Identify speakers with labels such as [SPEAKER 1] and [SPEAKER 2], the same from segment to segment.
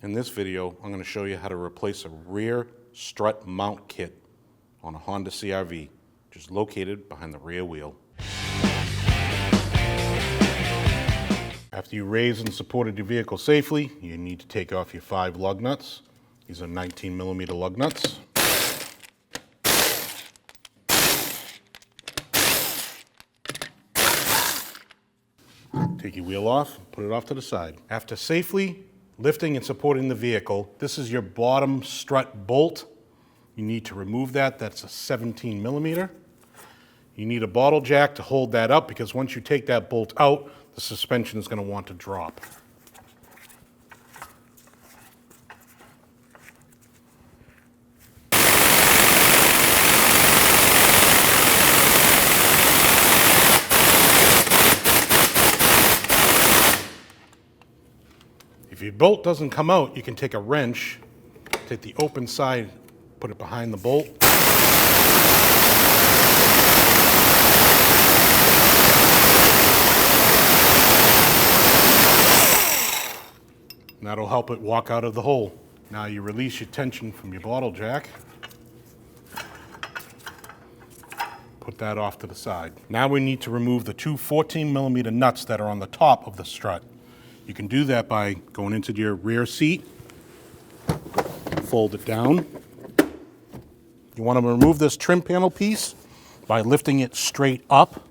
[SPEAKER 1] In this video, I'm going to show you how to replace a rear strut mount kit on a Honda CR-V, which is located behind the rear wheel. After you raised and supported your vehicle safely, you need to take off your 5 lug nuts. These are 19mm lug nuts. Take your wheel off, put it off to the side. After safely lifting and supporting the vehicle, this is your bottom strut bolt. You need to remove that. That's a 17mm. You need a bottle jack to hold that up because once you take that bolt out, the suspension is going to want to drop. If your bolt doesn't come out, you can take a wrench, take the open side, put it behind the bolt. And that'll help it walk out of the hole. Now you release your tension from your bottle jack. Put that off to the side. Now we need to remove the 2 14mm nuts that are on the top of the strut. You can do that by going into your rear seat, fold it down. You want to remove this trim panel piece by lifting it straight up.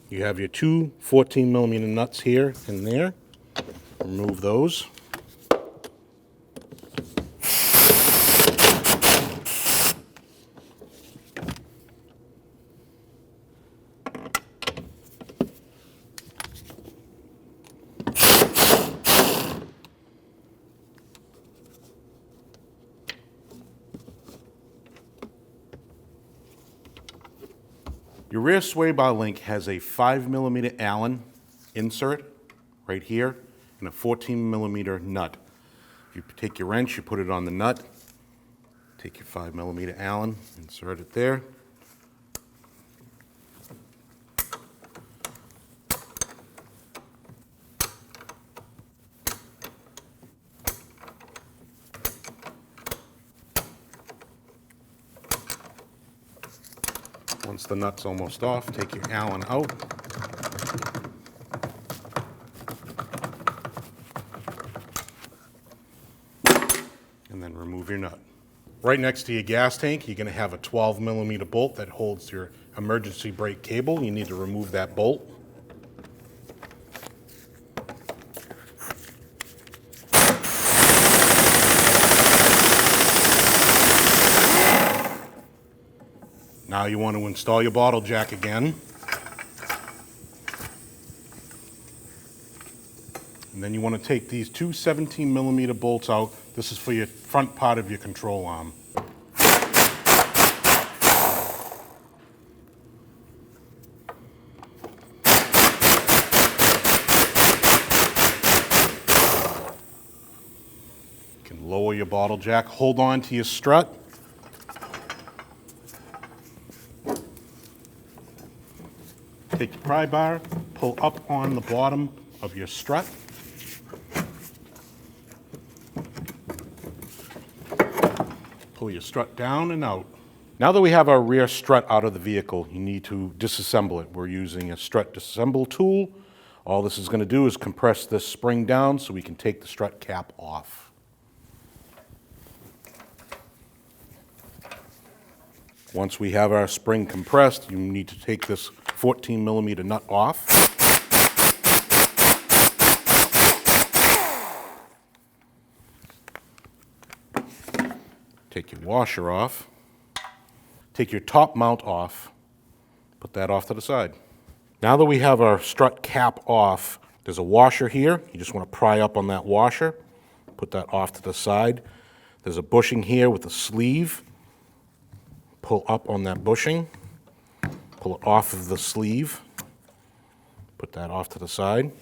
[SPEAKER 1] You have your 2 14mm nuts here and there. Remove those. Your rear sway bar link has a 5mm Allen insert right here and a 14mm nut. You take your wrench, you put it on the nut, take your 5mm Allen, insert it there. Once the nut's almost off, take your Allen out. And then remove your nut. Right next to your gas tank, you're going to have a 12mm bolt that holds your emergency brake cable. You need to remove that bolt. Now you want to install your bottle jack again. And then you want to take these 2 17mm bolts out. This is for your front part of your control arm. You can lower your bottle jack, hold on to your strut. Take your pry bar, pull up on the bottom of your strut. Pull your strut down and out. Now that we have our rear strut out of the vehicle, you need to disassemble it. We're using a strut disassemble tool. All this is going to do is compress this spring down so we can take the strut cap off. Once we have our spring compressed, you need to take this 14mm nut off. Take your washer off. Take your top mount off. Put that off to the side. Now that we have our strut cap off, there's a washer here. You just want to pry up on that washer. Put that off to the side. There's a bushing here with a sleeve. Pull up on that bushing. Pull it off of the sleeve. Put that off to the side.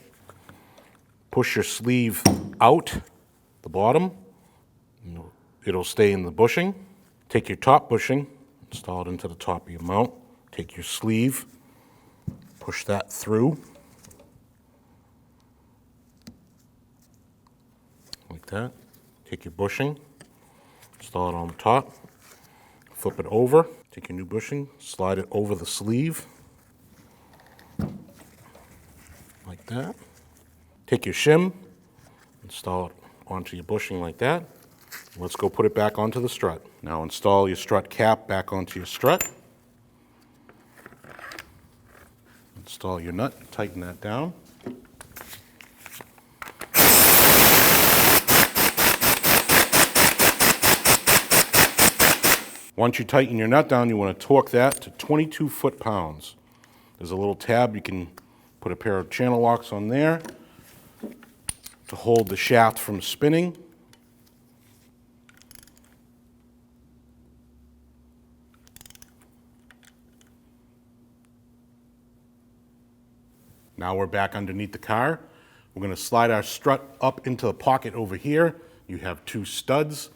[SPEAKER 1] Push your sleeve out the bottom. It'll stay in the bushing. Take your top bushing, install it into the top of your mount. Take your sleeve, push that through. that. Take your bushing, install it on the top, flip it over, take your new bushing, slide it over the sleeve, like that. Take your shim, install it onto your bushing like that. Let's go put it back onto the strut. Now install your strut cap back onto your strut. Install your nut, tighten that down. Once you tighten your nut down, you want to torque that to 22 foot-pounds. There's a little tab, you can put a pair of channel locks on there to hold the shaft from spinning. Now we're back underneath the car. We're going to slide our strut up into the pocket over here. You have two studs.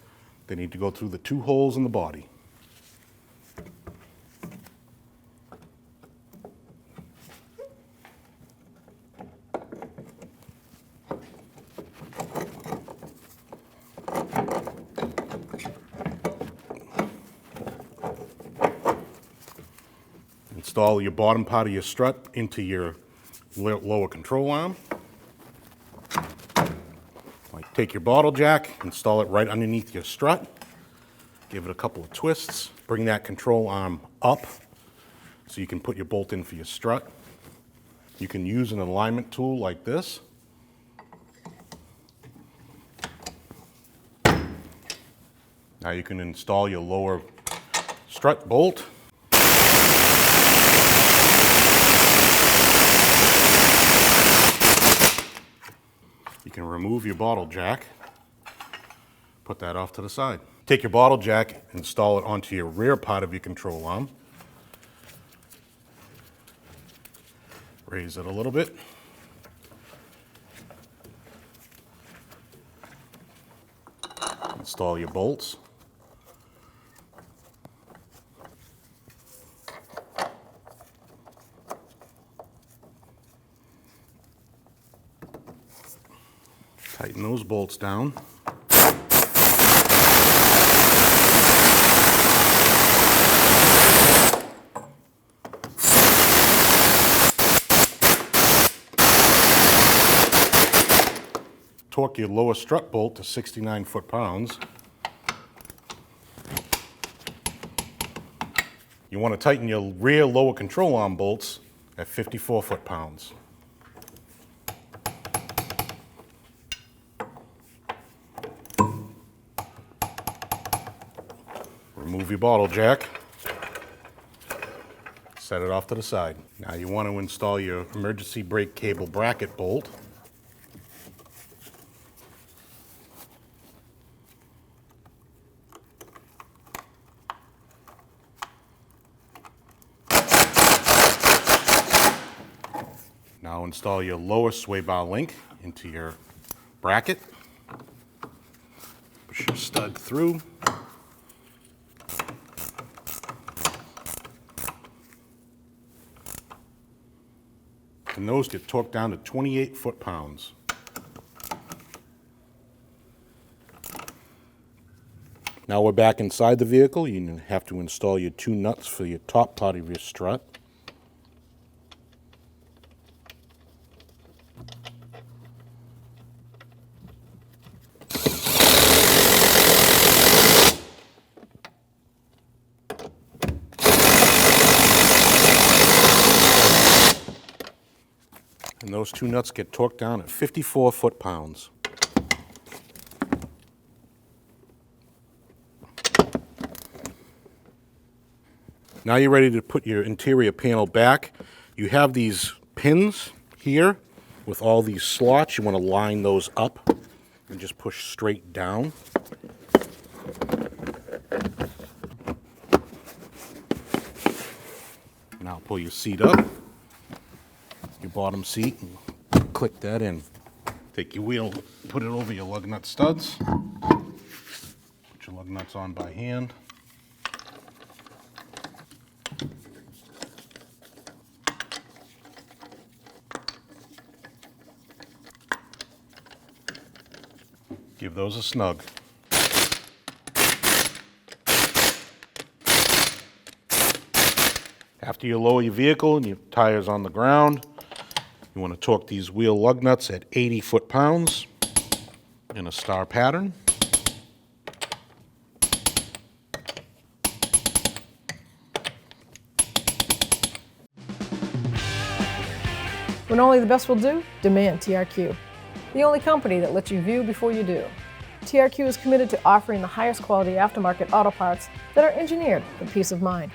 [SPEAKER 1] They need to go through the two holes in the body. Install your bottom part of your strut into your lower control arm. Take your bottle jack, install it right underneath your strut. Give it a couple of twists. Bring that control arm up so you can put your bolt in for your strut. You can use an alignment tool like this. Now you can install your lower strut bolt. You can remove your bottle jack, put that off to the side. Take your bottle jack, install it onto your rear part of your control arm. Raise it a little bit. Install your bolts. Tighten those bolts down. Torque your lower strut bolt to 69 foot-pounds. You want to tighten your rear lower control arm bolts at 54 foot-pounds. Remove your bottle jack, set it off to the side. Now you want to install your emergency brake cable bracket bolt. Now install your lower sway bar link into your bracket. Push your stud through. And those get torqued down to 28 foot-pounds. Now we're back inside the vehicle. You have to install your two nuts for your top part of your strut. And those two nuts get torqued down at 54 foot-pounds. Now you're ready to put your interior panel back. You have these pins here with all these slots. You want to line those up and just push straight down. Now pull your seat up, your bottom seat, and click that in. Take your wheel, put it over your lug nut studs. Put your lug nuts on by hand. Give those a snug. After you lower your vehicle and your tire's on the ground, you want to torque these wheel lug nuts at 80 foot-pounds in a star pattern.
[SPEAKER 2] When only the best will do, demand TRQ. The only company that lets you view before you do. TRQ is committed to offering the highest quality aftermarket auto parts that are engineered for peace of mind.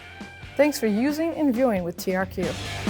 [SPEAKER 2] Thanks for using and viewing with TRQ.